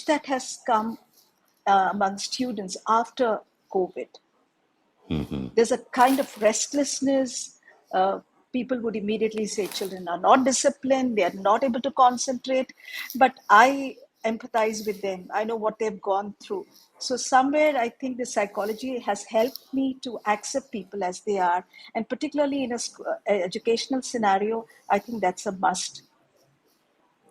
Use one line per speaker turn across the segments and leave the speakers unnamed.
change that has come among students after COVID. There's a kind of restlessness. People would immediately say children are not disciplined, they are not able to concentrate. But I empathize with them. I know what they've gone through. So somewhere I think the psychology has helped me to accept people as they are. And particularly in a educational scenario, I think that's a must.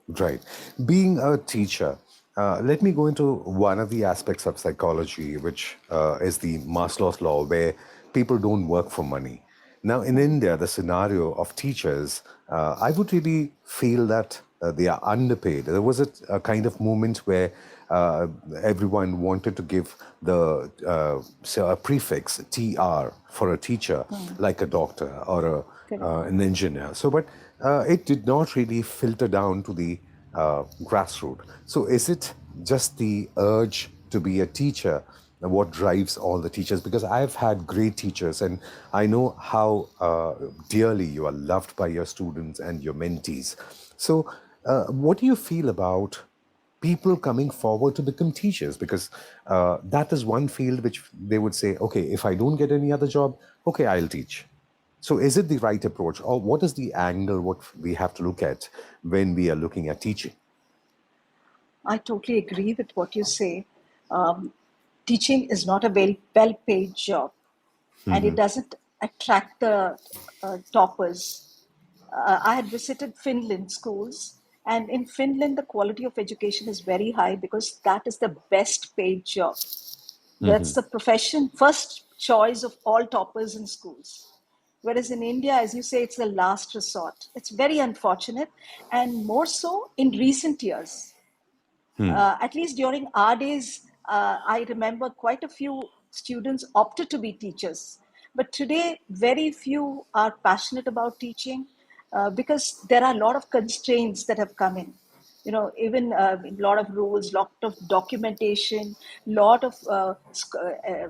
Right. Being a teacher, let me go into one of the aspects of psychology, which is the Maslow's law, where people don't work for money. Now, in India, the scenario of teachers, I would really feel that they are underpaid. There was a kind of movement where everyone wanted to give the say a prefix TR for a teacher, like a doctor or an engineer. So, but it did not really filter down to the grassroots. So, is it just the urge to be a teacher what drives all the teachers? Because I've had great teachers, and I know how dearly you are loved by your students and your mentees. So, what do you feel about people coming forward to become teachers? Because that is one field which they would say, okay, if I don't get any other job, okay, I'll teach. So is it the right approach, or what is the angle what we have to look at when we are looking at teaching?
I totally agree with what you say. Teaching is not a well paid job, and it doesn't attract the toppers. I had visited Finland schools, and in Finland, the quality of education is very high because that is the best paid job. That's the profession, first choice of all toppers in schools. Whereas in India, as you say, it's the last resort. It's very unfortunate, and more so in recent years. At least during our days, I remember quite a few students opted to be teachers. But today, very few are passionate about teaching because there are a lot of constraints that have come in. You know, even a lot of rules, lot of documentation, lot of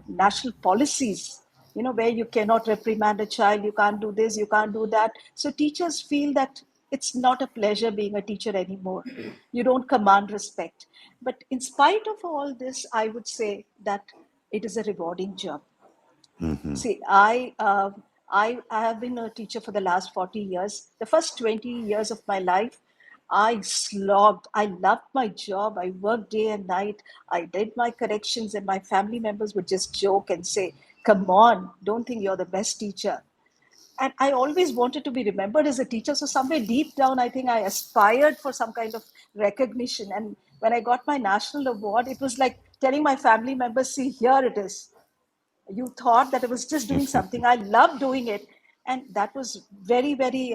national policies, you know, where you cannot reprimand a child, you can't do this, you can't do that. So teachers feel that it's not a pleasure being a teacher anymore. You don't command respect. But in spite of all this, I would say that it is a rewarding job. See, I have been a teacher for the last 40 years. The first 20 years of my life, I slogged. I loved my job. I worked day and night. I did my corrections, and my family members would just joke and say, "Come on, don't think you're the best teacher." And I always wanted to be remembered as a teacher. So somewhere deep down, I think I aspired for some kind of recognition. And when I got my national award, it was like telling my family members, "See, here it is. You thought that I was just doing something. I love doing it." And that was very, very,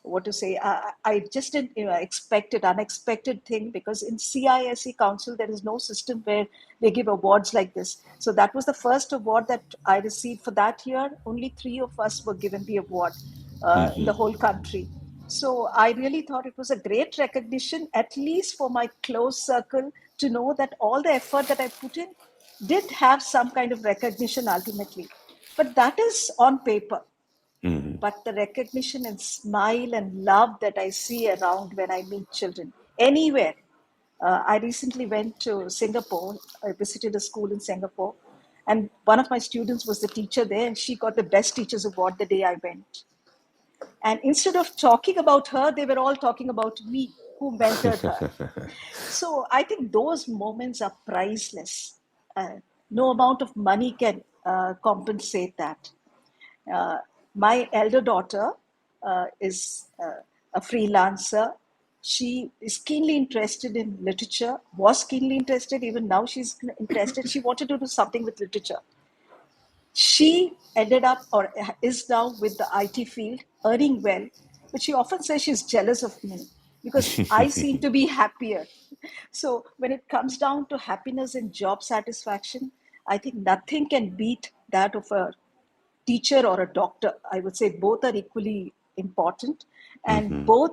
what to say, I just didn't expect it, unexpected thing, because in CISE Council, there is no system where they give awards like this. So that was the first award that I received for that year. Only 3 of us were given the award in the whole country. So I really thought it was a great recognition, at least for my close circle, to know that all the effort that I put in did have some kind of recognition ultimately. But that is on paper. But the recognition and smile and love that I see around when I meet children anywhere. I recently went to Singapore. I visited a school in Singapore. And one of my students was the teacher there, and she got the Best Teachers Award the day I went. And instead of talking about her, they were all talking about me, who mentored her. So I think those moments are priceless. No amount of money can compensate that. Uh, my elder daughter is a freelancer. She is keenly interested in literature, was keenly interested, even now she's interested. She wanted to do something with literature. She ended up, or is now, with the IT field, earning well. But she often says she's jealous of me because I seem to be happier. So when it comes down to happiness and job satisfaction, I think nothing can beat that of a teacher or a doctor. I would say both are equally important, and both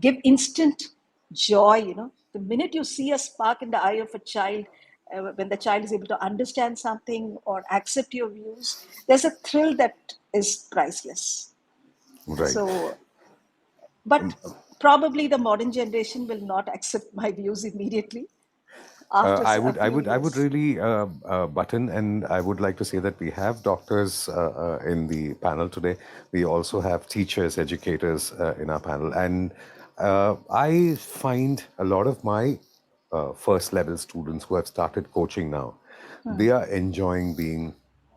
give instant joy. You know, the minute you see a spark in the eye of a child, when the child is able to understand something or accept your views, there's a thrill that is priceless.
Right.
So, but probably the modern generation will not accept my views immediately. after a
I
few
would, I would
years.
really button, and I would like to say that we have doctors in the panel today. We also have teachers, educators in our panel, and I find a lot of my first level students who have started coaching now, they are enjoying being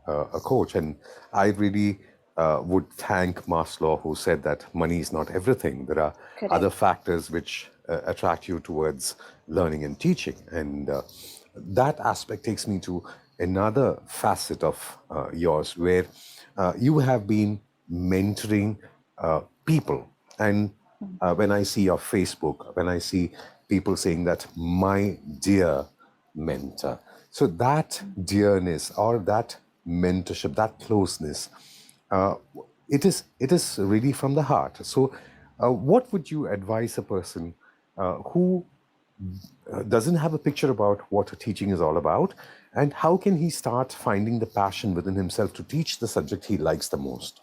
a coach, and I really would thank Maslow, who said that money is not everything. There are other
Correct.
factors which attract you towards learning and teaching. And that aspect takes me to another facet of yours where you have been mentoring people. And when I see your Facebook, when I see people saying that my dear mentor, so that dearness or that mentorship, that closeness, uh, it is really from the heart. So, what would you advise a person who doesn't have a picture about what teaching is all about, and how can he start finding the passion within himself to teach the subject he likes the most?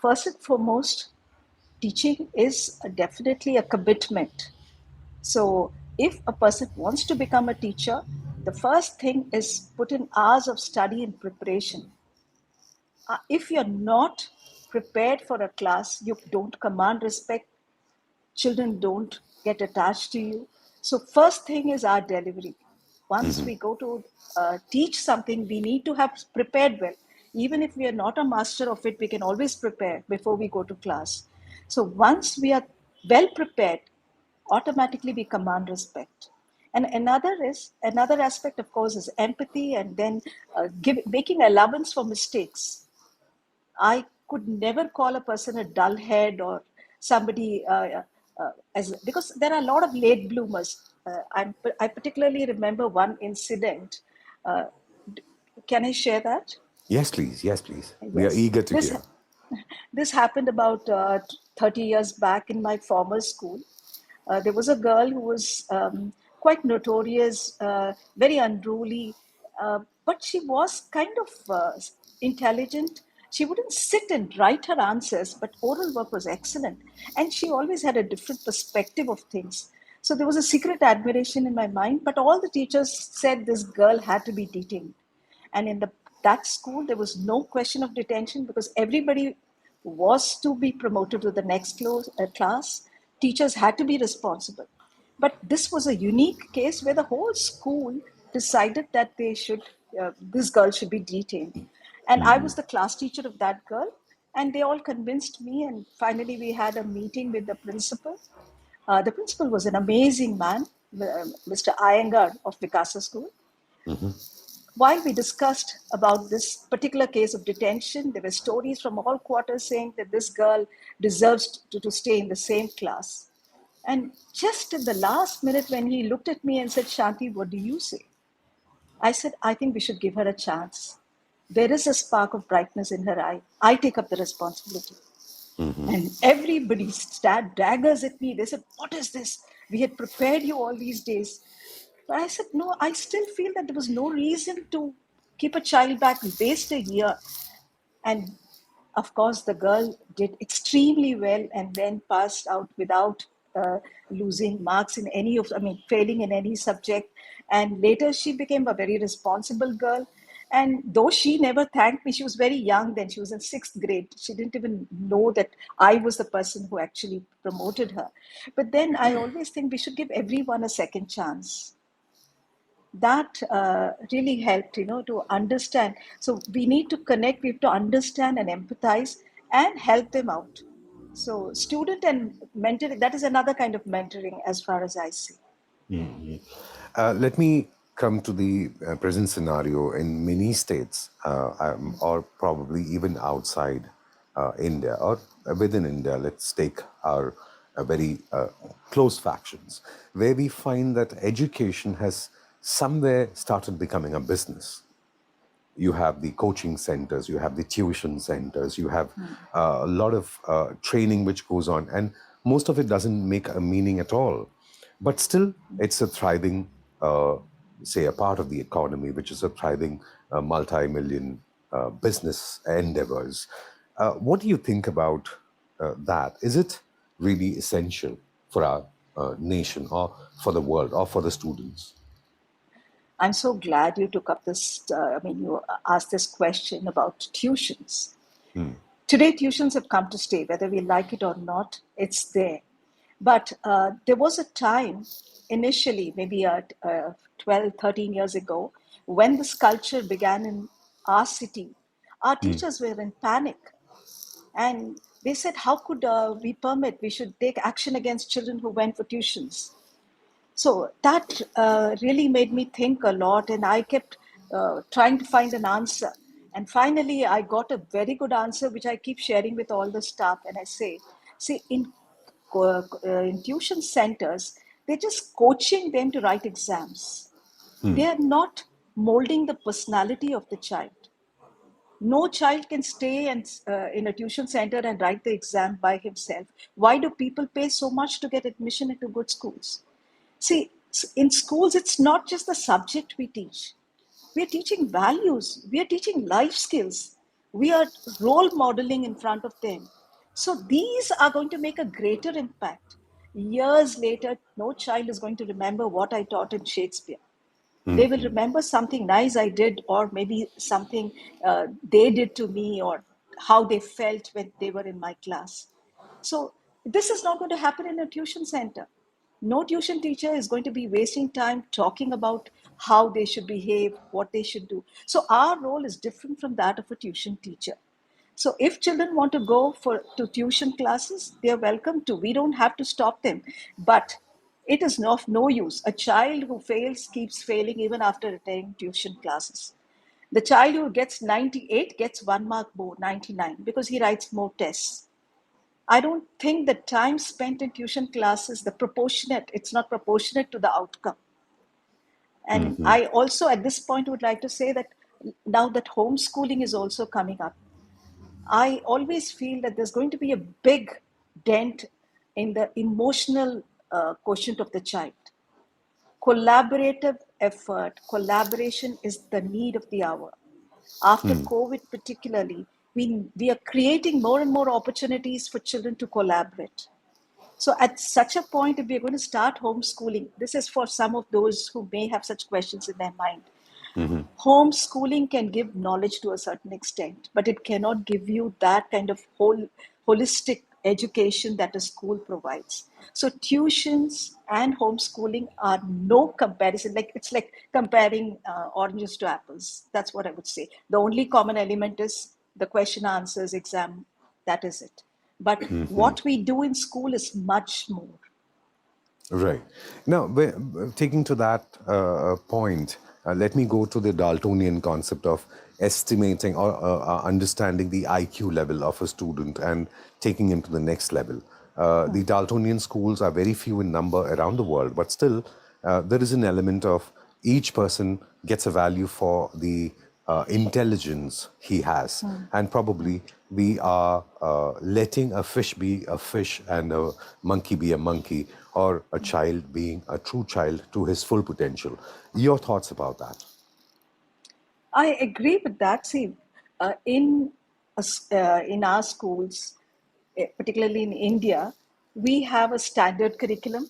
First and foremost, teaching is definitely a commitment. So, if a person wants to become a teacher, the first thing is put in hours of study and preparation. If you're not prepared for a class, you don't command respect, children don't get attached to you. So, first thing is our delivery. Once we go to teach something, we need to have prepared well. Even if we are not a master of it, we can always prepare before we go to class. So, once we are well prepared, automatically we command respect. And another aspect, of course, is empathy, and then making allowance for mistakes. I could never call a person a dull head or somebody as because there are a lot of late bloomers. I particularly remember one incident. Uh, can I share that?
Yes, please. Yes, please. We are
Yes,
eager to
this
hear.
this happened about 30 years back in my former school. There was a girl who was quite notorious, very unruly, but she was kind of intelligent. She wouldn't sit and write her answers, but oral work was excellent. And she always had a different perspective of things. So there was a secret admiration in my mind, but all the teachers said this girl had to be detained. And in that school, there was no question of detention because everybody was to be promoted to the next class. Teachers had to be responsible. But this was a unique case where the whole school decided that this girl should be detained. And I was the class teacher of that girl, and they all convinced me. And finally, we had a meeting with the principal. The principal was an amazing man, Mr. Iyengar of Vikasa School. While we discussed about this particular case of detention, there were stories from all quarters saying that this girl deserves to stay in the same class. And just at the last minute, when he looked at me and said, Shanti, what do you say? I said, I think we should give her a chance. There is a spark of brightness in her eye. I take up the responsibility. And everybody stabbed daggers at me. They said, what is this? We had prepared you all these days. But I said, no, I still feel that there was no reason to keep a child back, waste a year. And of course, the girl did extremely well and then passed out without losing marks in failing in any subject. And later, she became a very responsible girl. And though she never thanked me, she was very young then, she was in sixth grade. She didn't even know that I was the person who actually promoted her. But then I always think we should give everyone a second chance. That really helped, to understand. So we need to connect, we have to understand and empathize and help them out. So student and mentoring, that is another kind of mentoring as far as I see.
Let me come to the present scenario in many states, or probably even outside India or within India. Let's take our very close factions, where we find that education has somewhere started becoming a business. You have the coaching centers, you have the tuition centers, you have a lot of training which goes on, and most of it doesn't make a meaning at all. But still, it's a thriving, say, a part of the economy, which is a thriving multi-million business endeavors. What do you think about that? Is it really essential for our nation or for the world or for the students?
I'm so glad you took up this. You asked this question about tuitions. Today, tuitions have come to stay, whether we like it or not, it's there. But there was a time, initially, maybe 12, 13 years ago, when this culture began in our city. Our teachers were in panic. And they said, how could we permit? We should take action against children who went for tuitions. So that really made me think a lot, and I kept trying to find an answer. And finally, I got a very good answer, which I keep sharing with all the staff. And I say, see, in tuition centers, they're just coaching them to write exams. They are not molding the personality of the child. No child can stay in a tuition center and write the exam by himself. Why do people pay so much to get admission into good schools? See, in schools, it's not just the subject we teach. We are teaching values. We are teaching life skills. We are role modeling in front of them. So these are going to make a greater impact. Years later, no child is going to remember what I taught in Shakespeare. They will remember something nice I did, or maybe something they did to me, or how they felt when they were in my class. So this is not going to happen in a tuition center. No tuition teacher is going to be wasting time talking about how they should behave, what they should do. So our role is different from that of a tuition teacher. So if children want to go to tuition classes, they are welcome to. We don't have to stop them. But it is of no use. A child who fails keeps failing even after attending tuition classes. The child who gets 98 gets 1 mark more, 99, because he writes more tests. I don't think the time spent in tuition classes, it's not proportionate to the outcome. And I also, at this point, would like to say that now that homeschooling is also coming up, I always feel that there's going to be a big dent in the emotional quotient of the child. Collaborative effort, collaboration is the need of the hour. After COVID, particularly, we are creating more and more opportunities for children to collaborate. So at such a point, if we're going to start homeschooling, this is for some of those who may have such questions in their mind. Homeschooling can give knowledge to a certain extent, but it cannot give you that kind of holistic education that a school provides. So tuitions and homeschooling are no comparison. Like it's like comparing oranges to apples. That's what I would say. The only common element is the question answers exam. That is it. But what we do in school is much more.
Right. Now, taking to that point, let me go to the Daltonian concept of estimating or understanding the IQ level of a student and taking him to the next level. The Daltonian schools are very few in number around the world, but still, there is an element of each person gets a value for the intelligence he has. And probably we are letting a fish be a fish and a monkey be a monkey, or a child being a true child to his full potential. Your thoughts about that?
I agree with that. See, in our schools, particularly in India, we have a standard curriculum.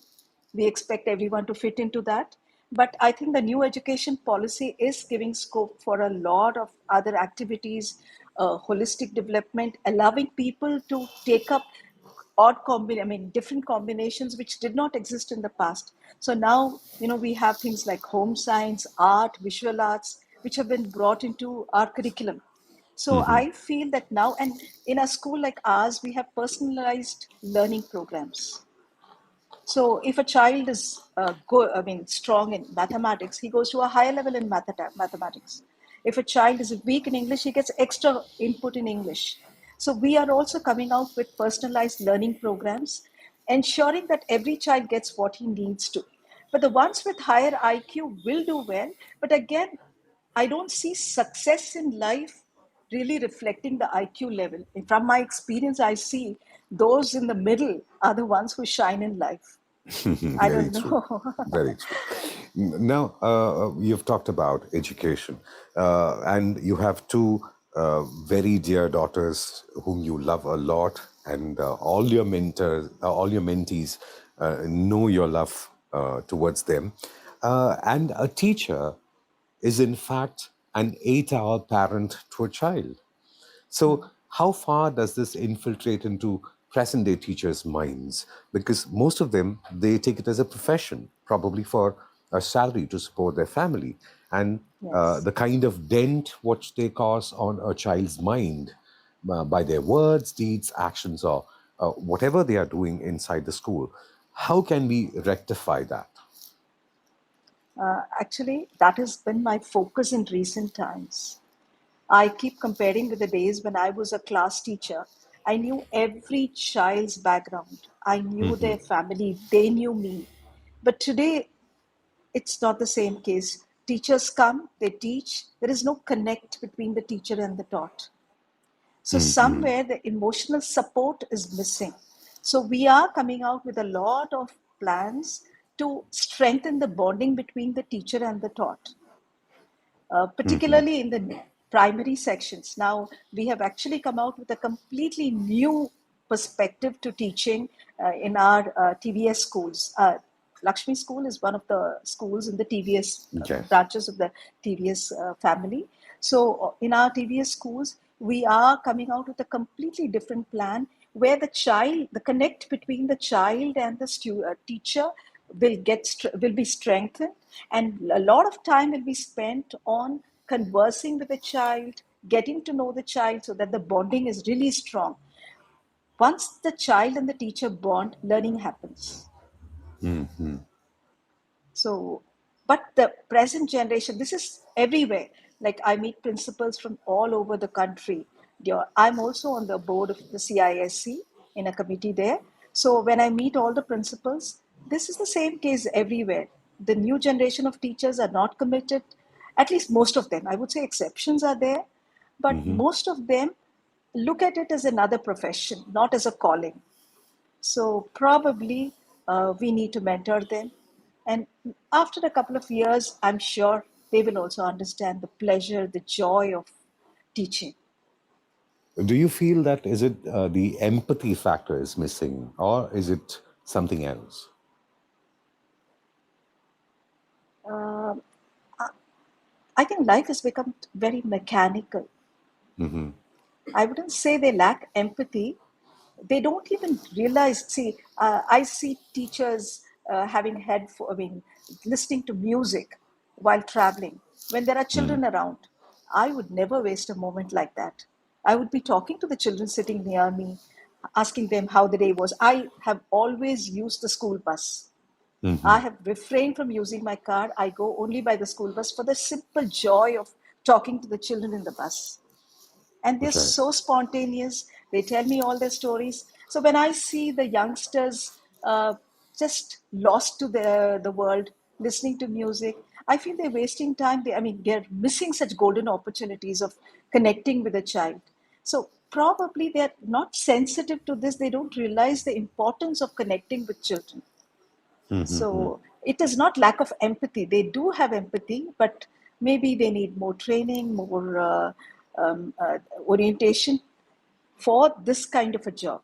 We expect everyone to fit into that. But I think the new education policy is giving scope for a lot of other activities, holistic development, allowing people to take up different combinations which did not exist in the past. So now, we have things like home science, art, visual arts, which have been brought into our curriculum. So I feel that now, and in a school like ours, we have personalized learning programs. So if a child is strong in mathematics, he goes to a higher level in mathematics. If a child is weak in English, he gets extra input in English. So we are also coming out with personalized learning programs, ensuring that every child gets what he needs to. But the ones with higher IQ will do well. But again, I don't see success in life really reflecting the IQ level. From my experience, I see those in the middle are the ones who shine in life. I
Very
don't
true.
know.
Very true. Now, you've talked about education, and you have two very dear daughters whom you love a lot, and all your mentors, all your mentees know your love towards them. And a teacher is, in fact, an 8-hour parent to a child. So, how far does this infiltrate into present day teachers' minds? Because most of them, they take it as a profession, probably for a salary to support their family. And
Yes.
the kind of dent which they cause on a child's mind by their words, deeds, actions, or whatever they are doing inside the school, how can we rectify that?
Actually, that has been my focus in recent times. I keep comparing with the days when I was a class teacher. I knew every child's background. I knew their family. They knew me. But today, it's not the same case. Teachers come, they teach. There is no connect between the teacher and the taught. So somewhere the emotional support is missing. So we are coming out with a lot of plans to strengthen the bonding between the teacher and the taught, particularly in the primary sections. Now, we have actually come out with a completely new perspective to teaching in our TVS schools. Lakshmi School is one of the schools in the TVS
Yes.
branches of the TVS family. So, in our TVS schools, we are coming out with a completely different plan where the connect between the child and the teacher will be strengthened, and a lot of time will be spent on conversing with the child, getting to know the child so that the bonding is really strong. Once the child and the teacher bond, learning happens. So, but the present generation, this is everywhere. Like I meet principals from all over the country. I'm also on the board of the CISC in a committee there. So when I meet all the principals, this is the same case everywhere. The new generation of teachers are not committed, at least most of them. I would say exceptions are there, but most of them look at it as another profession, not as a calling. So probably we need to mentor them. And after a couple of years, I'm sure they will also understand the pleasure, the joy of teaching.
Do you feel that is it the empathy factor is missing, or is it something else?
Uh, I think life has become very mechanical. I wouldn't say they lack empathy. They don't even realize. See, I see teachers having I mean, listening to music while traveling when there are children around. I would never waste a moment like that. I would be talking to the children sitting near me, asking them how the day was. I have always used the school bus. I have refrained from using my car. I go only by the school bus for the simple joy of talking to the children in the bus, and they're
Right.
so spontaneous. They tell me all their stories. So when I see the youngsters just lost to the world, listening to music, I feel they're wasting time. I mean, they're missing such golden opportunities of connecting with a child. So probably they're not sensitive to this. They don't realize the importance of connecting with children. So it is not lack of empathy. They do have empathy, but maybe they need more training, more orientation for this kind of a job.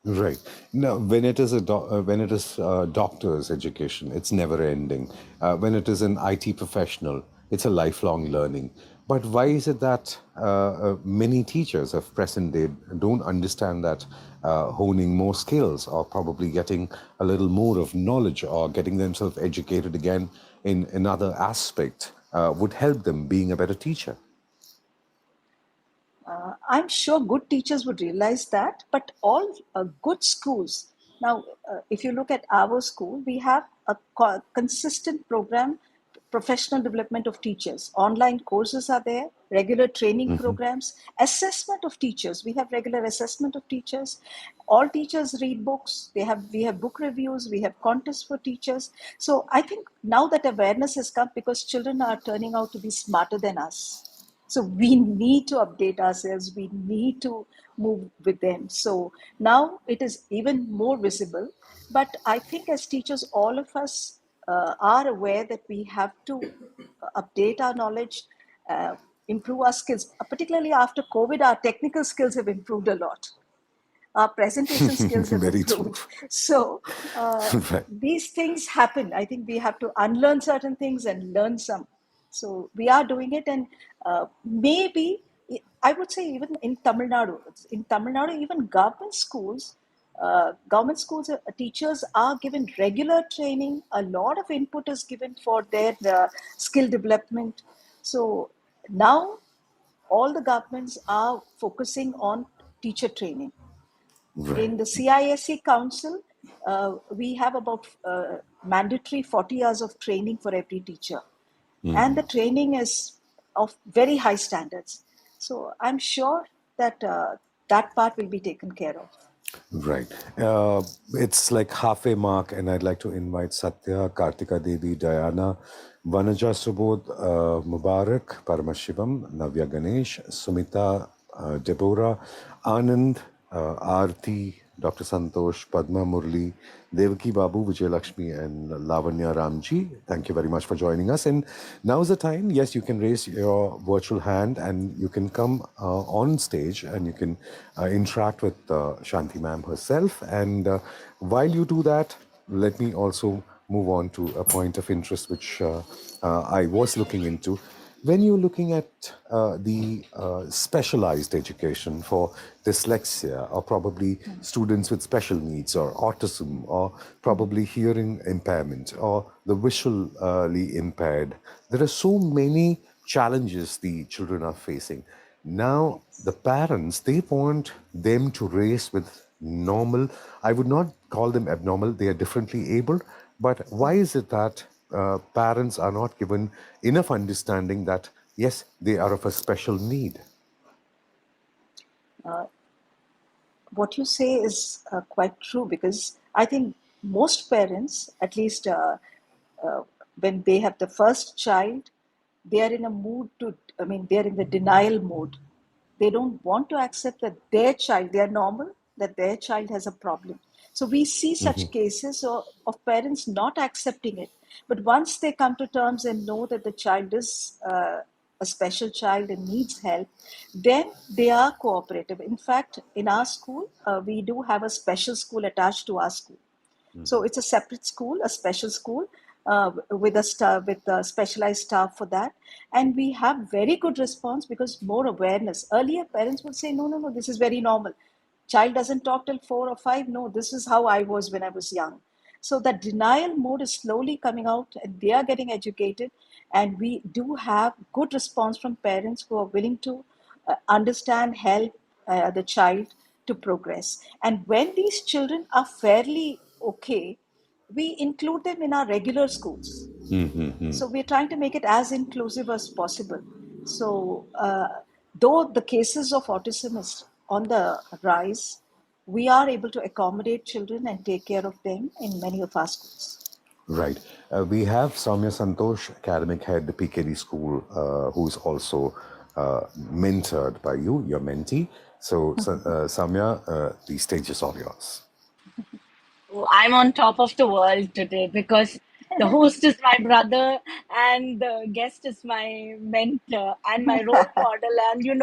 Right. Now, when it is when it is doctor's education, it's never ending. When it is an IT professional, it's a lifelong learning. But why is it that many teachers of present day don't understand that honing more skills, or probably getting a little more of knowledge, or getting themselves educated again in another aspect would help them being a better teacher?
I'm sure good teachers would realize that, but all good schools. Now, if you look at our school, we have a consistent program, professional development of teachers. Online courses are there, regular training programs, assessment of teachers. We have regular assessment of teachers. All teachers read books. We have book reviews. We have contests for teachers. So I think now that awareness has come, because children are turning out to be smarter than us, so we need to update ourselves. We need to move with them. So now it is even more visible. But I think as teachers, all of us are aware that we have to update our knowledge, uh, improve our skills. Particularly after COVID, our technical skills have improved a lot. Our presentation skills have
Very true.
improved. So
Right.
these things happen. I think we have to unlearn certain things and learn some. So we are doing it, and maybe I would say even in Tamil Nadu, even government schools teachers are given regular training. A lot of input is given for their skill development. So now all the governments are focusing on teacher training.
Right.
In the CISE Council, we have about mandatory 40 hours of training for every teacher. And the training is of very high standards. So I'm sure that that part will be taken care of.
Right. It's like halfway mark, and I'd like to invite Satya, Kartika Devi, Diana, Vanaja Subodh, Mubarak, Paramashivam, Navya Ganesh, Sumita, Deborah, Anand, Aarti, Dr. Santosh, Padma Murli, Devaki Babu, Vijay Lakshmi, and Lavanya Ramji. Thank you very much for joining us. And now's the time. Yes, you can raise your virtual hand and you can come on stage and you can interact with Shanti ma'am herself. And while you do that, let me also move on to a point of interest which I was looking into. When you're looking at the specialized education for dyslexia, or probably students with special needs, or autism, or probably hearing impairment, or the visually impaired, there are so many challenges the children are facing. Now, the
Yes.
parents, they want them to raise with normal, I would not call them abnormal, they are differently abled. But why is it that parents are not given enough understanding that, yes, they are of a special need?
What you say is quite true, because I think most parents, at least uh, when they have the first child, they are in a mood to, I mean, they are in the denial mode. They don't want to accept that their child, they are normal, that their child has a problem. So we see such cases of parents not accepting it. But once they come to terms and know that the child is a special child and needs help, then they are cooperative. In fact, in our school, we do have a special school attached to our school. So it's a separate school, a special school, with a with a specialized staff for that, and we have very good response because more awareness. Earlier, parents would say, "No, no, no, this is very normal. Child doesn't talk till 4 or 5. No, this is how I was when I was young." So that denial mode is slowly coming out, and they are getting educated, and we do have good response from parents who are willing to understand, help the child to progress. And when these children are fairly okay, we include them in our regular schools. So we're trying to make it as inclusive as possible. So though the cases of autism is on the rise, we are able to accommodate children and take care of them in many of our schools.
Right. We have Soumya Santosh, academic head, the PKD school, who's also mentored by you, your mentee. So, Soumya, the stage is all yours.
Oh, I'm on top of the world today because the host is my brother and the guest is my mentor and my role model. And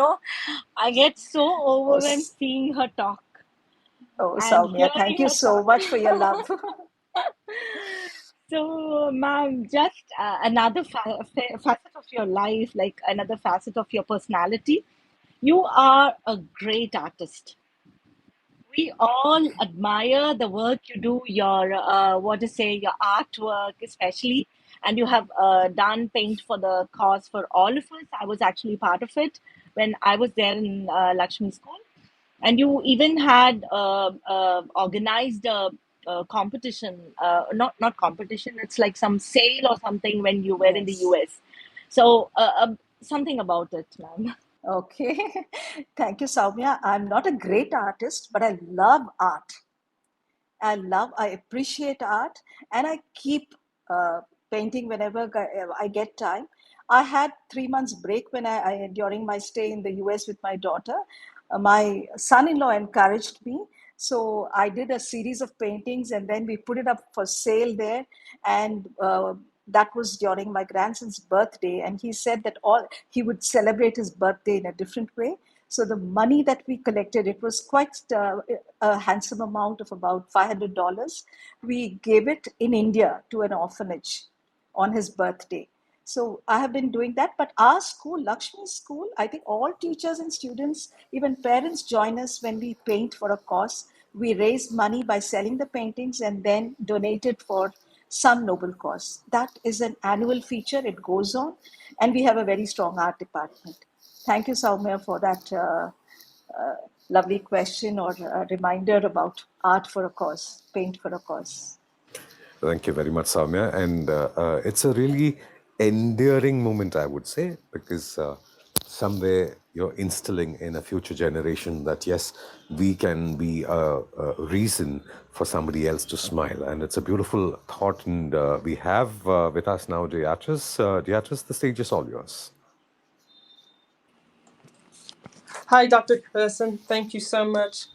I get so
Oh,
overwhelmed seeing her talk
oh,
and
Soumya, thank
hearing
you
her
so
talk.
much for your love.
So, ma'am, just another facet of your life, like another facet of your personality. You are a great artist. We all admire the work you do, your what to say, your artwork, especially, and you have done paint for the cause for all of us. I was actually part of it when I was there in Lakshmi School, and you even had organized a competition, not competition. It's like some sale or something when you were in the
Yes.
US. So something about it, ma'am.
Okay. Thank you, Soumya. I'm not a great artist, but I love art. I appreciate art, and I keep painting whenever I get time. I had 3 months break when during my stay in the US with my daughter. My son-in-law encouraged me, so I did a series of paintings, and then we put it up for sale there. And that was during my grandson's birthday, and he said that all he would celebrate his birthday in a different way. So the money that we collected, it was quite a handsome amount of about $500. We gave it in India to an orphanage on his birthday. So I have been doing that. But our school, Lakshmi School, I think all teachers and students, even parents join us when we paint for a cause. We raise money by selling the paintings and then donate it for some noble cause. That is an annual feature. It goes on. And we have a very strong art department. Thank you, Soumya, for that lovely question or reminder about art for a cause, paint for a cause.
Thank you very much, Soumya. And it's a really endearing moment, I would say, because somewhere you're instilling in a future generation that, yes, we can be a reason for somebody else to smile. And it's a beautiful thought. And we have with us now Beatrice. Beatrice, the stage is all yours.
Hi, Dr. Kriss, and thank you so much.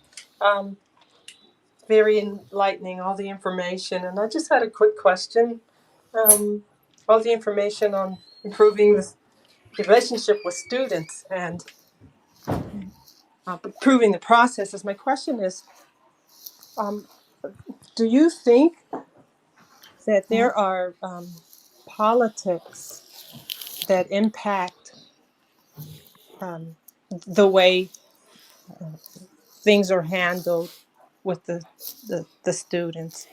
Very enlightening, all the information. And I just had a quick question. All the information on improving the relationship with students and improving the processes. My question is, do you think that there are politics that impact the way things are handled with the students?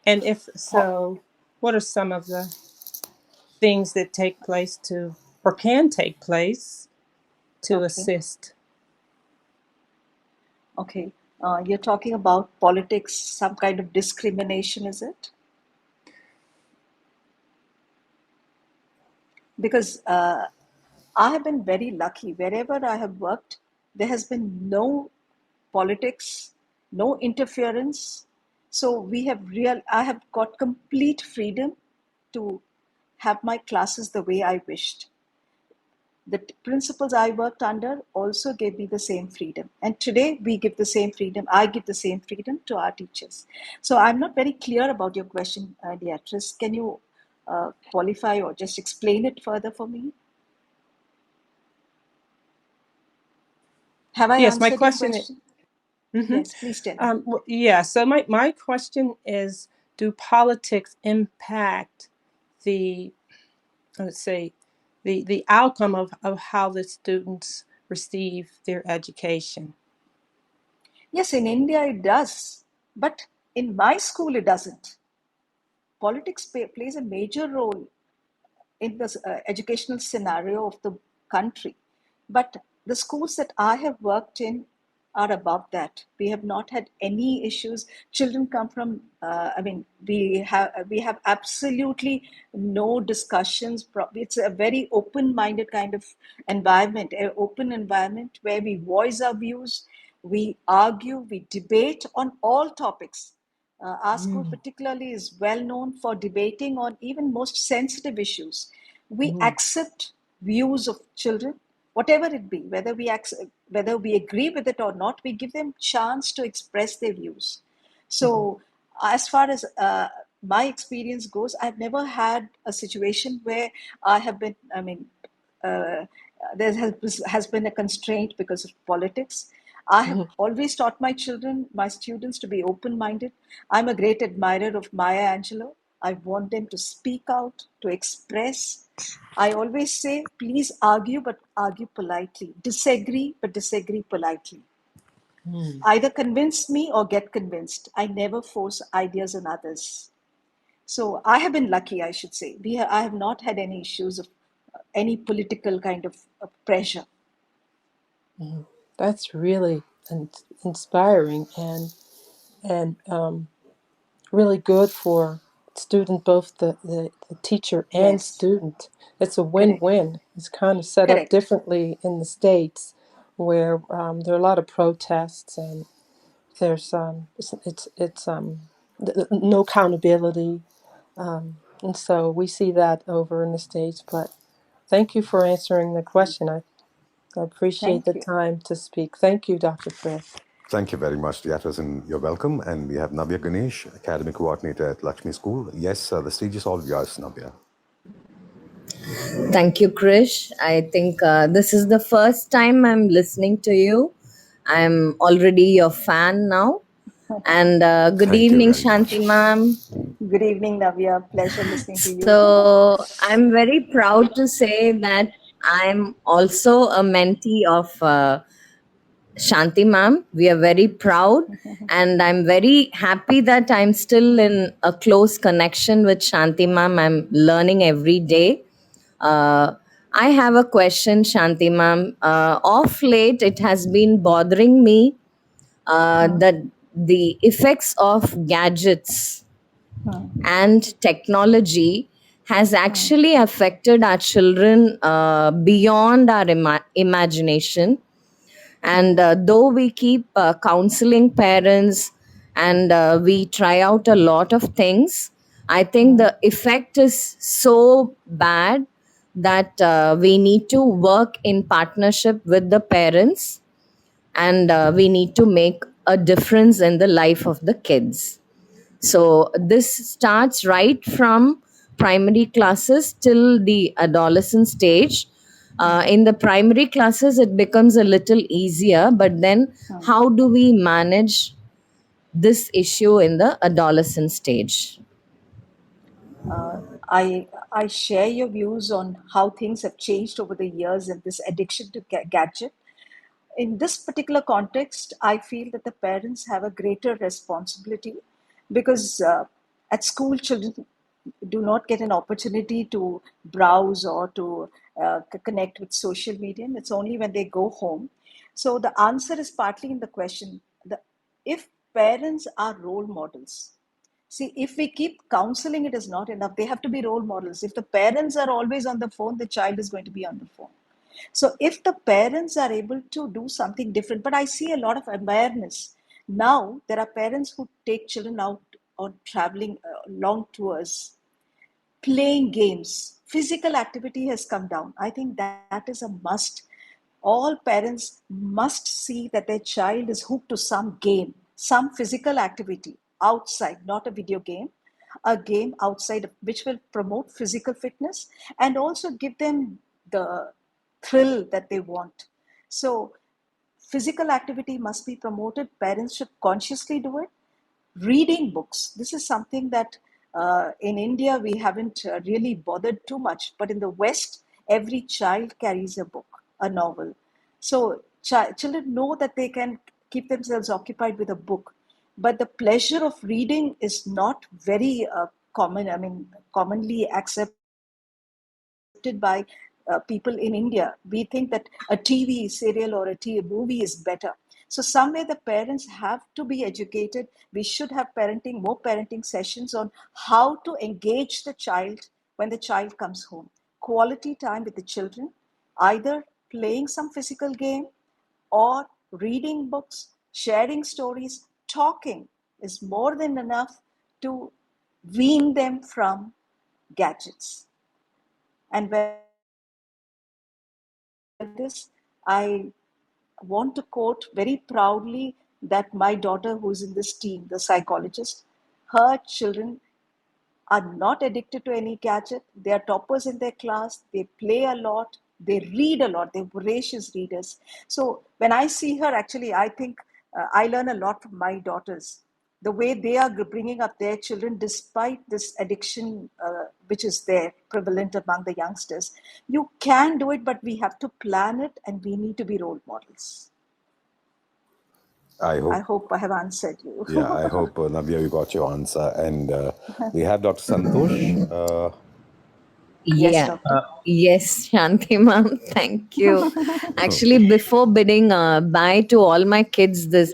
And if so, what are some of the things that take place to or can take place to
Okay.
assist?
Okay. You're talking about politics, some kind of discrimination, is it? Because I have been very lucky. Wherever I have worked, there has been no politics, no interference. So I have got complete freedom to have my classes the way I wished. The principals I worked under also gave me the same freedom. And today we give the same freedom. I give the same freedom to our teachers. So I'm not very clear about your question, Beatrice. Can you qualify or just explain it further for me? Have I
Yes, my
answered your
question is,
question?
mhm.
Yes, please tell me.
Yeah, so my question is, do politics impact the, let's say, the outcome of how the students receive their education?
Yes, in India it does, but in my school it doesn't. Politics plays a major role in the educational scenario of the country. But the schools that I have worked in are above that. We have not had any issues. Children come from, we have absolutely no discussions. It's a very open-minded kind of environment, an open environment where we voice our views, we argue, we debate on all topics. Our school,
Mm,
particularly, is well known for debating on even most sensitive issues. We
mm,
accept views of children, whatever it be, whether we agree with it or not. We give them chance to express their views.
mhm,
So, as far as my experience goes, I've never had a situation where I have been. Uh, there has been a constraint because of politics. I have
mhm,
always taught my children, my students, to be open minded. I'm a great admirer of Maya Angelou. I want them to speak out, to express. I always say, please argue, but argue politely. Disagree, but disagree politely.
mm.
Either convince me or get convinced. I never force ideas on others. So I have been lucky, I should say. I have not had any issues of any political kind of pressure.
That's really inspiring and really good for student, both the teacher and
Yes,
student. It's a
correct,
win-win. It's kind of set up
correct.
differently in the States where there are a lot of protests and there's no accountability. And so we see that over in the States. But thank you for answering the question. I appreciate the
Thank you.
time to speak. Thank you, Dr. Chris.
Thank you very much, Beatrice, and you're welcome. And we have Navya Ganesh, Academic Coordinator at Lakshmi School. Yes, the stage is all yours, Navya.
Thank you, Krish. I think this is the first time I'm listening to you. I'm already your fan now. And good
Thank you
evening,
very
Shanti
much.
ma'am.
Good evening, Navya. Pleasure listening to you.
So I'm very proud to say that I'm also a mentee of Shanti ma'am. We are very proud, and I'm very happy that I'm still in a close connection with Shanti ma'am. I'm learning every day. Uh, I have a question, Shanti ma'am. Of late, it has been bothering me that the effects of gadgets and technology has actually affected our children beyond our imagination. And though we keep counseling parents and we try out a lot of things, I think the effect is so bad that we need to work in partnership with the parents, and we need to make a difference in the life of the kids. So this starts right from primary classes till the adolescent stage. In the primary classes, it becomes a little easier, but then how do we manage this issue in the adolescent stage?
Uh, I share your views on how things have changed over the years and this addiction to gadget. In this particular context, I feel that the parents have a greater responsibility because at school, children do not get an opportunity to browse or to connect with social media. It's only when they go home. So the answer is partly in the question: if parents are role models. See, if we keep counseling, it is not enough. They have to be role models. If the parents are always on the phone, the child is going to be on the phone. So if the parents are able to do something different, but I see a lot of awareness. Now there are parents who take children out on traveling long tours, playing games. Physical activity has come down. I think that is a must. All parents must see that their child is hooked to some game, some physical activity outside, not a video game, a game outside which will promote physical fitness and also give them the thrill that they want. So, physical activity must be promoted. Parents should consciously do it. Reading books. This is something that in India we haven't really bothered too much, but in the West, every child carries a book, a novel. So children know that they can keep themselves occupied with a book, but the pleasure of reading is not very common. I mean, commonly accepted by people in India. We think that a TV serial or movie is better. So somewhere the parents have to be educated. We should have more parenting sessions on how to engage the child when the child comes home. Quality time with the children, either playing some physical game or reading books, sharing stories, talking is more than enough to wean them from gadgets. And when I say this, I want to quote very proudly that my daughter, who's in this team, the psychologist, her children are not addicted to any gadget. They are toppers in their class. They play a lot. They read a lot. They're voracious readers. So when I see her, actually, I think I learn a lot from my daughters. The way they are bringing up their children, despite this addiction which is there, prevalent among the youngsters. You can do it, but we have to plan it and we need to be role models.
I
I
hope,
hope I have answered you.
yeah, I hope, Navya, you got your answer. And we have Dr. Santosh.
Yes,
Yeah.
doctor.
Yes, Shanti ma'am. Thank you. Actually, before bidding bye to all my kids this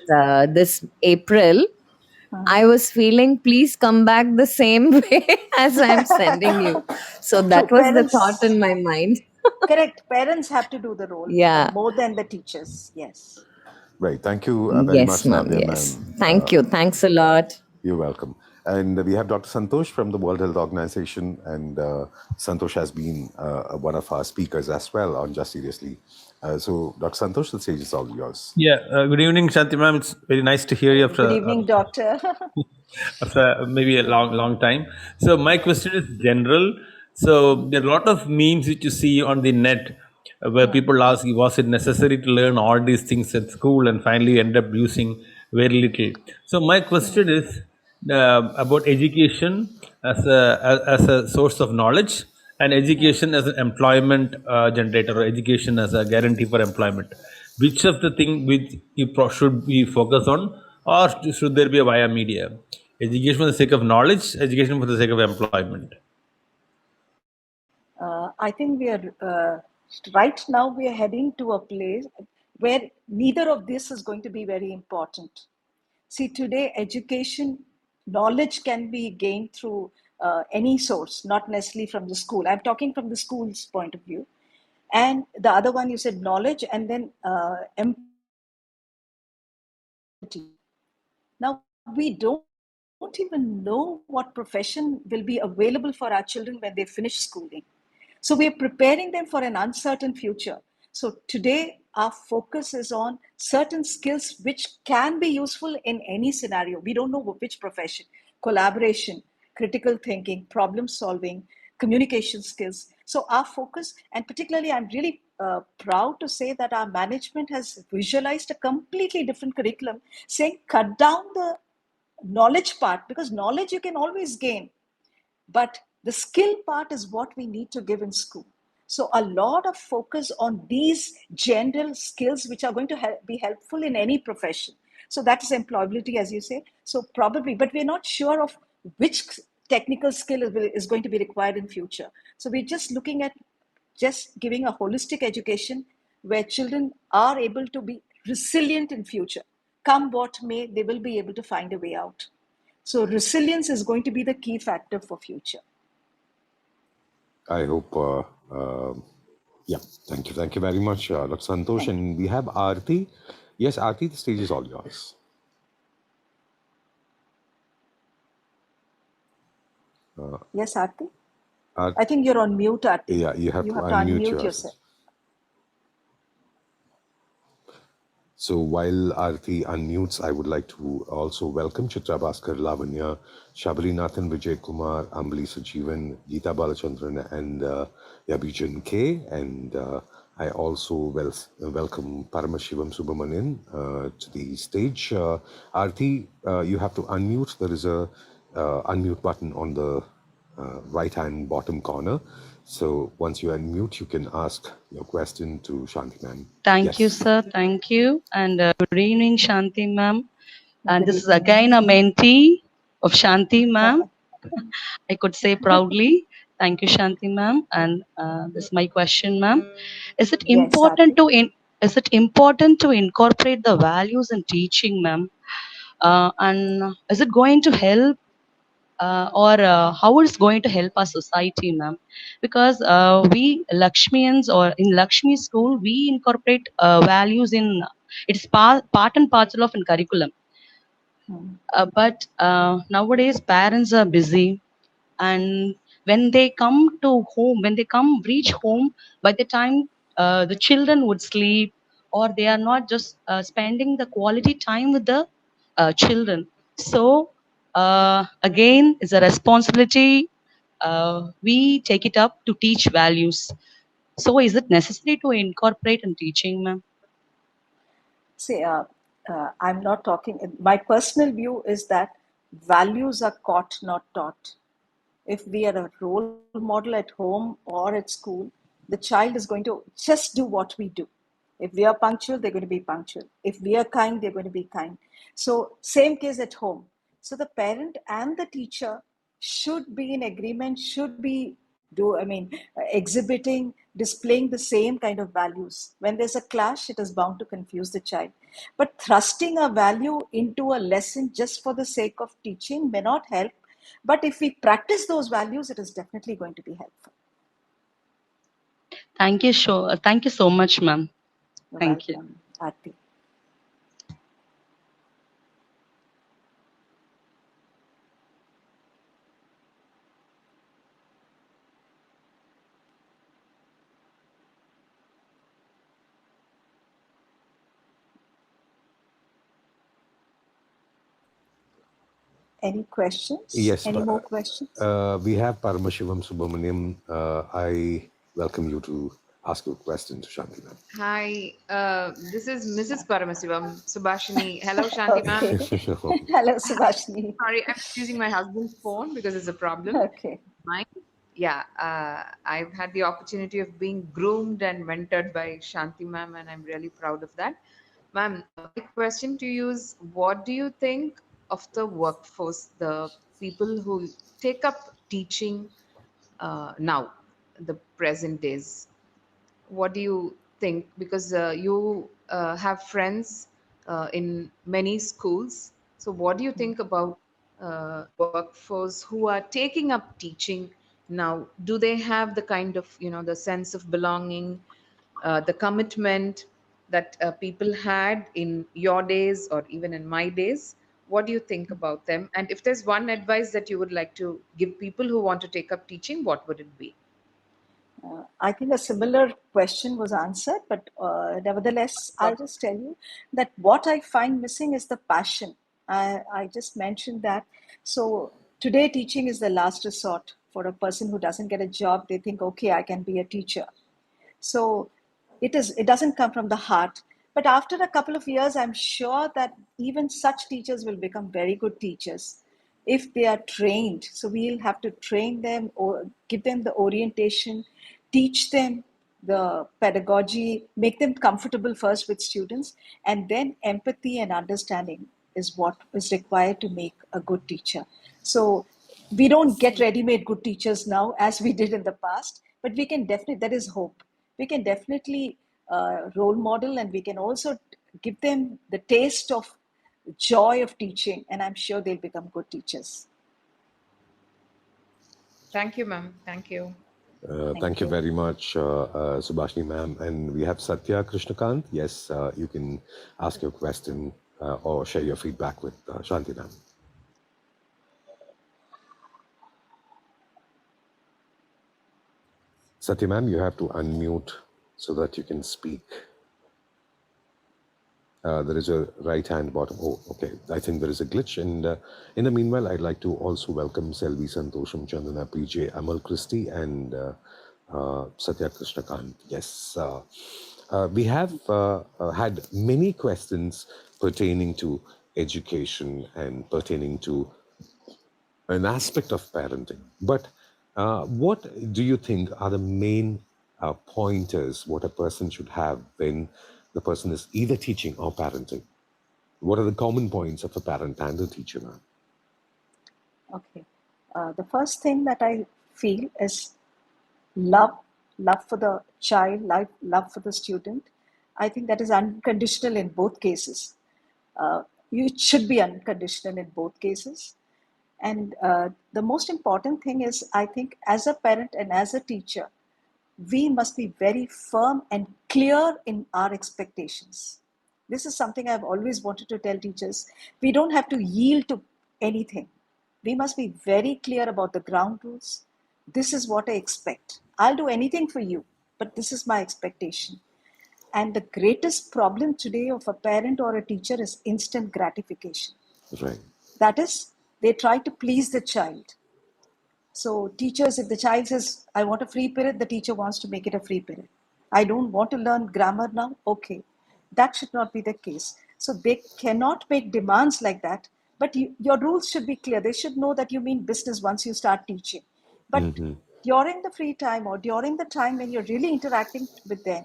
April, I was feeling, please come back the same way as I'm sending you. So
True.
that was the thought
Parents,
in my mind.
correct. Parents have to do the role
Yeah.
more than the teachers. Yes.
Right. Thank you very
Yes,
much,
ma'am.
Navya,
Yes.
ma'am.
Thank you. Thanks a lot.
You're welcome. And we have Dr. Santosh from the World Health Organization. And Santosh has been one of our speakers as well on Just Seriously. So, Dr. Santosh, the stage is all yours.
Yeah, good evening, Shanti ma'am. It's very nice to hear you
Good evening, doctor.
after maybe a long time. So my question is general. So there are a lot of memes which you see on the net where people ask, was it necessary to learn all these things at school, and finally end up using very little. So my question is about education as a source of knowledge, and education as an employment generator, or education as a guarantee for employment. Which of the thing which should we focus on, or should there be a via media? Education for the sake of knowledge, education for the sake of employment.
I think we are right now we are heading to a place where neither of this is going to be very important. See, today education knowledge can be gained through any source, not necessarily from the school. I'm talking from the school's point of view. And the other one, you said knowledge, and then now we don't even know what profession will be available for our children when they finish schooling. So we are preparing them for an uncertain future. So today, our focus is on certain skills which can be useful in any scenario. We don't know which profession: collaboration, critical thinking, problem solving, communication skills. So our focus, and particularly, I'm really proud to say that our management has visualized a completely different curriculum, saying cut down the knowledge part, because knowledge you can always gain, but the skill part is what we need to give in school. So a lot of focus on these general skills which are going to be helpful in any profession. So that is employability, as you say. So probably, but we're not sure of which technical skill is going to be required in future. So we're just looking at just giving a holistic education where children are able to be resilient in future. Come what may, they will be able to find a way out. So resilience is going to be the key factor for future.
I hope. Yeah, thank you. Thank you very much, Dr. Santosh.
Thank you.
And we have Aarti. Yes, Aarti, the stage is all yours.
Yes, Aarti?
Aarti,
I think you're on mute, Aarti.
yeah, you have
You
to
have to
unmute
unmute
yourself.
yourself.
So while Aarti unmutes, I would like to also welcome Chitra Bhaskar, Lavanya, Shabali Nathan, Vijay Kumar, Ambali Sajeevan, Geeta Balachandran, and Yabijan K. And I also welcome Paramashivam Subramanian to the stage. Aarti, you have to unmute. There is a unmute button on the right hand bottom corner. So once you unmute, you can ask your question to Shanti ma'am.
Thank you,
Yes.
sir. Thank you. And good evening, Shanti ma'am. And
Good
this is
evening.
again a mentee of Shanti ma'am. I could say proudly. Thank you, Shanti ma'am. And this is my question, ma'am. Is it
Yes,
important
Aarti.
to is it important to incorporate the values in teaching, ma'am? And is it going to help or how it's going to help our society, ma'am? Because we Lakshmians, or in Lakshmi school, we incorporate values in it's part and parcel of in curriculum. But nowadays parents are busy, and when they come to home, when they come reach home, by the time the children would sleep, or they are not just spending the quality time with the children. So again, it's a responsibility. We take it up to teach values. So is it necessary to incorporate in teaching, ma'am?
See, I'm not talking, my personal view is that values are caught, not taught. If we are a role model at home or at school, the child is going to just do what we do. If we are punctual, they're going to be punctual. If we are kind, they're going to be kind. So, same case at home. So, the parent and the teacher should be in agreement, should be exhibiting, displaying the same kind of values. When there's a clash, it is bound to confuse the child. But thrusting a value into a lesson just for the sake of teaching may not help. But if we practice those values, it is definitely going to be helpful.
Thank you so much, ma'am.
You're
Thank you.
welcome, Aarti. Any questions?
Yes,
Any more questions?
we have Paramashivam Subramaniam. I welcome you to ask your question to Shanti ma'am.
Hi, this is Mrs. Paramasivam, Subhashini. Hello, Shanti ma'am.
Okay. Hello, Subhashini.
Sorry, I'm just using my husband's phone because it's a problem.
Okay.
Mine, yeah, I've had the opportunity of being groomed and mentored by Shanti ma'am, and I'm really proud of that. Ma'am, my question to you is, what do you think of the workforce, the people who take up teaching now, the present days? What do you think? Because you have friends in many schools. So, what do you think about workforce who are taking up teaching now? Do they have the kind of, the sense of belonging, the commitment that people had in your days or even in my days? What do you think about them? And if there's one advice that you would like to give people who want to take up teaching, what would it be?
I think a similar question was answered, but nevertheless, I'll just tell you that what I find missing is the passion. I just mentioned that. So today, teaching is the last resort for a person who doesn't get a job. They think, okay, I can be a teacher. So it doesn't come from the heart. But after a couple of years, I'm sure that even such teachers will become very good teachers if they are trained. So we'll have to train them or give them the orientation, teach them the pedagogy, make them comfortable first with students, and then empathy and understanding is what is required to make a good teacher. So we don't get ready-made good teachers now as we did in the past, but we can definitely, there is hope. We can definitely role model, and we can also give them the taste of joy of teaching, and I'm sure they'll become good teachers.
Thank you, ma'am. Thank you.
Thank you very much, Subhashini ma'am. And we have Satya Krishnakant. Yes, you can ask your question or share your feedback with Shanti ma'am. Satya ma'am, you have to unmute so that you can speak. There is a right hand bottom. Oh, okay. I think there is a glitch. And in the meanwhile, I'd like to also welcome Selvi Santosham Chandana, PJ, Amal Christie, and Satya Krishnakant. Yes. We have had many questions pertaining to education and pertaining to an aspect of parenting. But what do you think are the main pointers what a person should have when the person is either teaching or parenting? What are the common points of a parent and a teacher, ma'am?
Okay. The first thing that I feel is love, love for the child, love for the student. I think that is unconditional in both cases. It should be unconditional in both cases. And the most important thing is, I think, as a parent and as a teacher, we must be very firm and clear in our expectations. This is something I've always wanted to tell teachers. We don't have to yield to anything. We must be very clear about the ground rules. This is what I expect. I'll do anything for you, but this is my expectation. And the greatest problem today of a parent or a teacher is instant gratification.
Right.
That is, they try to please the child. So teachers, if the child says, I want a free period, the teacher wants to make it a free period. I don't want to learn grammar now. Okay. That should not be the case. So they cannot make demands like that. But your rules should be clear. They should know that you mean business once you start teaching. But during the free time or during the time when you're really interacting with them,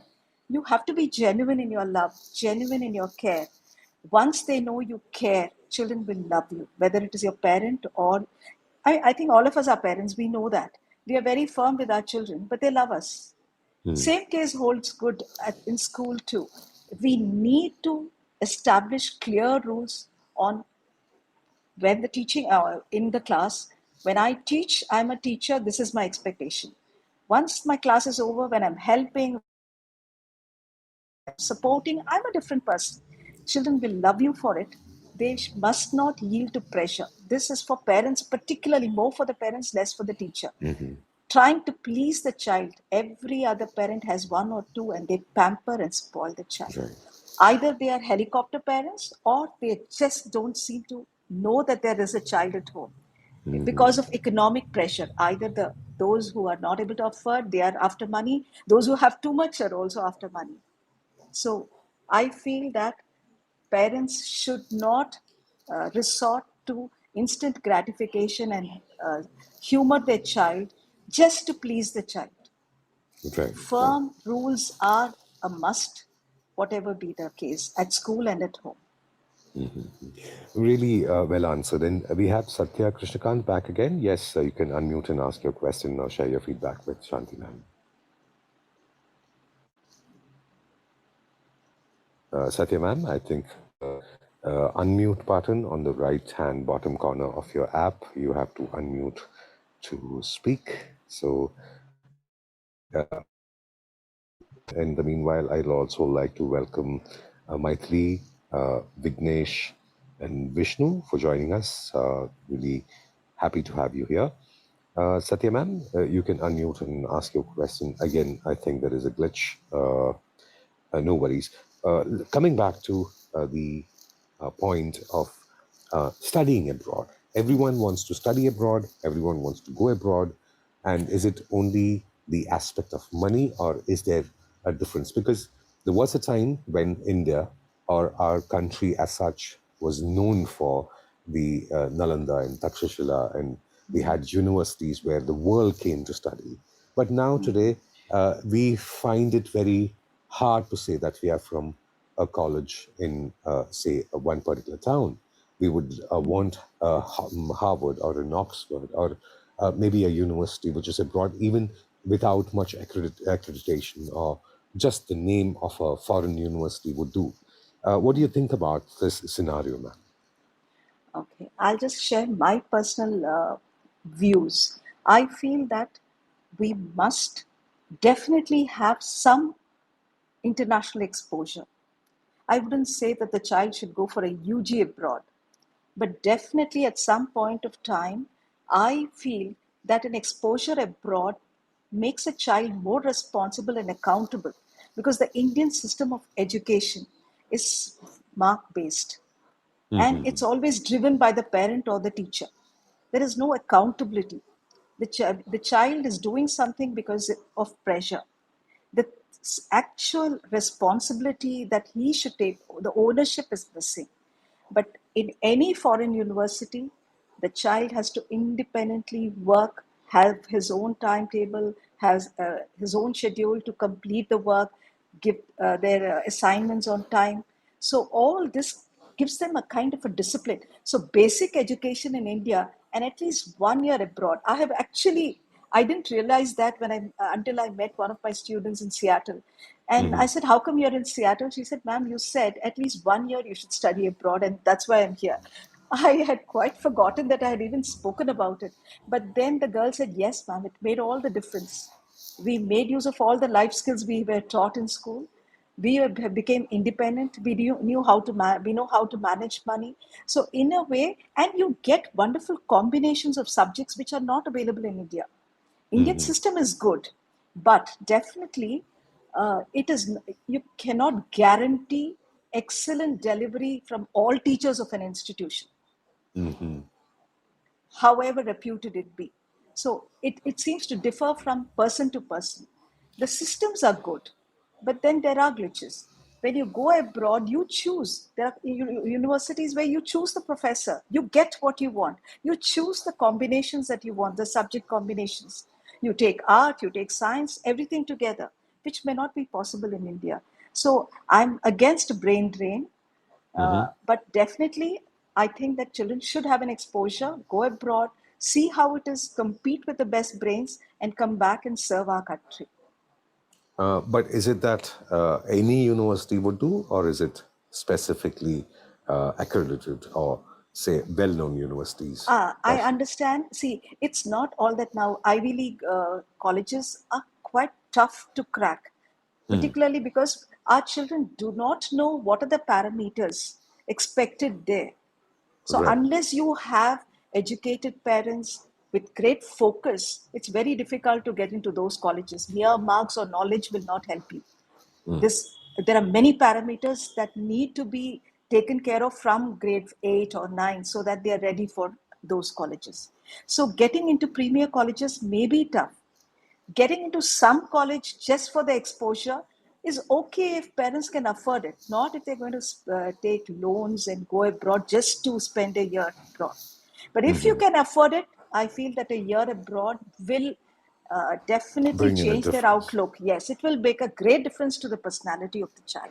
you have to be genuine in your love, genuine in your care. Once they know you care, children will love you, whether it is your parent or I think all of us are parents. We know that. We are very firm with our children, but they love us. Same case holds good in school too. We need to establish clear rules on when the teaching in the class. When I teach, I'm a teacher. This is my expectation. Once my class is over, when I'm helping, supporting, I'm a different person. Children will love you for it. They must not yield to pressure. This is for parents, particularly more for the parents, less for the teacher. Trying to please the child. Every other parent has one or two, and they pamper and spoil the child.
Right.
Either they are helicopter parents or they just don't seem to know that there is a child at home because of economic pressure. Either those who are not able to afford, they are after money. Those who have too much are also after money. So I feel that parents should not resort to instant gratification and humor their child just to please the child.
Right, right.
Firm rules are a must, whatever be the case, at school and at home.
Really well answered. And we have Satya Krishnakant back again. Yes, you can unmute and ask your question or share your feedback with Shanti ma'am. Satya ma'am, I think unmute button on the right hand bottom corner of your app. You have to unmute to speak. So in the meanwhile, I'd also like to welcome Maithili, Vignesh, and Vishnu for joining us. Really happy to have you here. Satya ma'am, you can unmute and ask your question. Again, I think there is a glitch. No worries. Coming back to the point of studying abroad. Everyone wants to study abroad, everyone wants to go abroad. And is it only the aspect of money, or is there a difference? Because there was a time when India, or our country as such, was known for the Nalanda and Takshashila, and we had universities where the world came to study. But now, today, we find it very hard to say that we are from a college in, say, one particular town. We would want Harvard or an Oxford or maybe a university which is abroad, even without much accreditation, or just the name of a foreign university would do. What do you think about this scenario, ma'am?
Okay, I'll just share my personal views. I feel that we must definitely have some international exposure. I wouldn't say that the child should go for a UG abroad, but definitely at some point of time, I feel that an exposure abroad makes a child more responsible and accountable, because the Indian system of education is mark based, and it's always driven by the parent or the teacher. There is no accountability. The child is doing something because of pressure. The actual responsibility that he should take, the ownership is missing. But in any foreign university, the child has to independently work, have his own timetable, has his own schedule to complete the work, give their assignments on time. So all this gives them a kind of a discipline. So basic education in India and at least 1 year abroad. I didn't realize that until I met one of my students in Seattle. And I said, "How come you're in Seattle?" She said, "Ma'am, you said at least 1 year you should study abroad, and that's why I'm here." I had quite forgotten that I had even spoken about it. But then the girl said, "Yes, ma'am, it made all the difference. We made use of all the life skills we were taught in school. We became independent. We knew how to we know how to manage money. So in a way, and you get wonderful combinations of subjects which are not available in India. Indian system is good, but definitely it is. You cannot guarantee excellent delivery from all teachers of an institution, however reputed it be. So it seems to differ from person to person. The systems are good, but then there are glitches. When you go abroad, you choose. There are universities where you choose the professor. You get what you want. You choose the combinations that you want, the subject combinations. You take art, you take science, everything together, which may not be possible in India. So I'm against brain drain. But definitely, I think that children should have an exposure, go abroad, see how it is, compete with the best brains, and come back and serve our country.
But is it that any university would do, or is it specifically accredited, or say well-known universities?
I understand. See, it's not all that now. Ivy League colleges are quite tough to crack, particularly because our children do not know what are the parameters expected there. So
Right.
unless you have educated parents with great focus, it's very difficult to get into those colleges. Mere marks or knowledge will not help you. There are many parameters that need to be taken care of from grade 8 or 9 so that they are ready for those colleges. So getting into premier colleges may be tough. Getting into some college just for the exposure is okay if parents can afford it, not if they're going to take loans and go abroad just to spend a year abroad. But if you can afford it, I feel that a year abroad will definitely
Bring in a
change their
difference,
outlook. Yes, it will make a great difference to the personality of the child.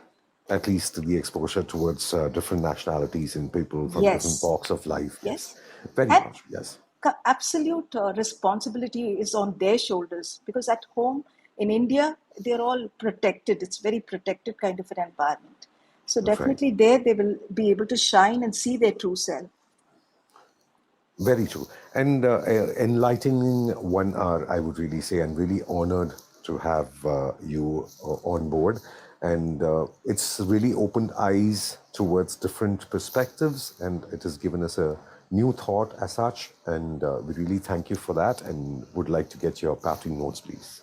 at least the exposure towards different nationalities and people from different
Yes,
walks of life. Yes,
yes.
very
And
much. Yes,
absolute responsibility is on their shoulders, because at home in India, they're all protected. It's very protected kind of an environment. So
right.
definitely there they will be able to shine and see their true self.
Very true. And enlightening 1 hour, I would really say. I'm really honored to have you on board. And it's really opened eyes towards different perspectives, and it has given us a new thought as such. And we really thank you for that, and would like to get your parting notes, please.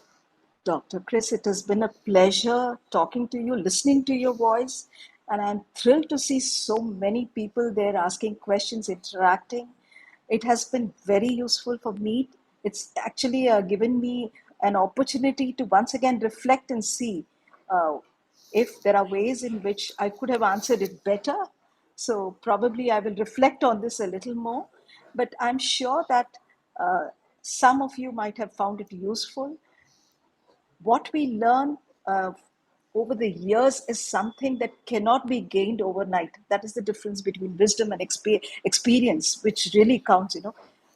Dr. Kriss, it has been a pleasure talking to you, listening to your voice, and I'm thrilled to see so many people there asking questions, interacting. It has been very useful for me. It's actually given me an opportunity to once again reflect and see uh, if there are ways in which I could have answered it better. So probably I will reflect on this a little more, but I'm sure that some of you might have found it useful. What we learn uh, over the years is something that cannot be gained overnight. That is the difference between wisdom and experience, which really counts.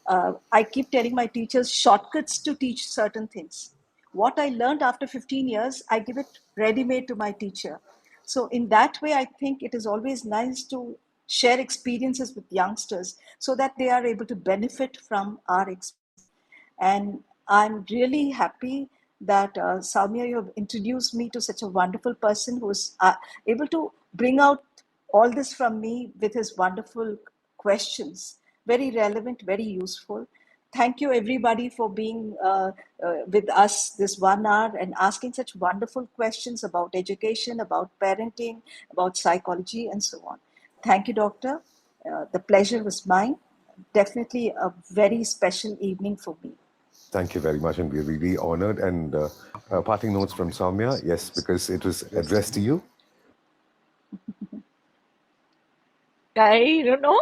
I keep telling my teachers shortcuts to teach certain things. What I learned after 15 years, I give it ready made to my teacher. So, in that way, I think it is always nice to share experiences with youngsters so that they are able to benefit from our experience. And I'm really happy that Soumya, you have introduced me to such a wonderful person who's able to bring out all this from me with his wonderful questions. Very relevant, very useful. Thank you, everybody, for being with us this 1 hour and asking such wonderful questions about education, about parenting, about psychology, and so on. Thank you, Doctor. The pleasure was mine. Definitely a very special evening for me.
Thank you very much, and we're really honored. And parting notes from Soumya, yes, because it was addressed to you.
I don't know.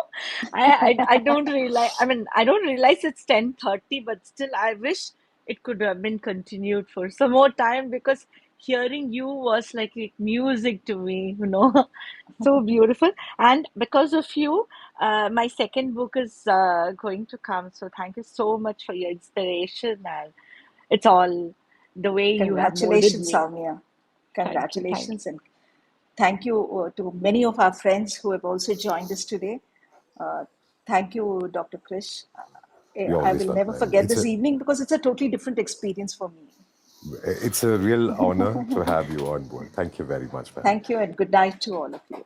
I don't realize. I mean, I don't realize it's 10:30, but still, I wish it could have been continued for some more time, because hearing you was like music to me. So beautiful. And because of you, my second book is going to come. So thank you so much for your inspiration, and it's all the way you have molded
Congratulations,
me.
Soumya.
Thank you. Thank you.
Congratulations. And thank you to many of our friends who have also joined us today. Uh, Thank you, Dr. Krish.
You're
I
always
will
welcome,
never
and
forget this evening because it's a totally different experience for me.
it's a real honor to have you on board. Thank you very much, ma'am.
Thank you and good night to all of you.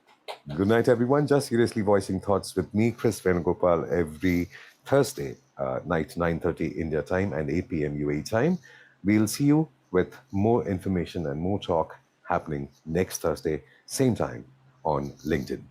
Good night, everyone. Just seriously voicing thoughts with me, Kriss Venugopal, every Thursday night, 9:30 India time and 8 p.m. UAE time. We'll see you with more information and more talk happening next Thursday, same time on LinkedIn.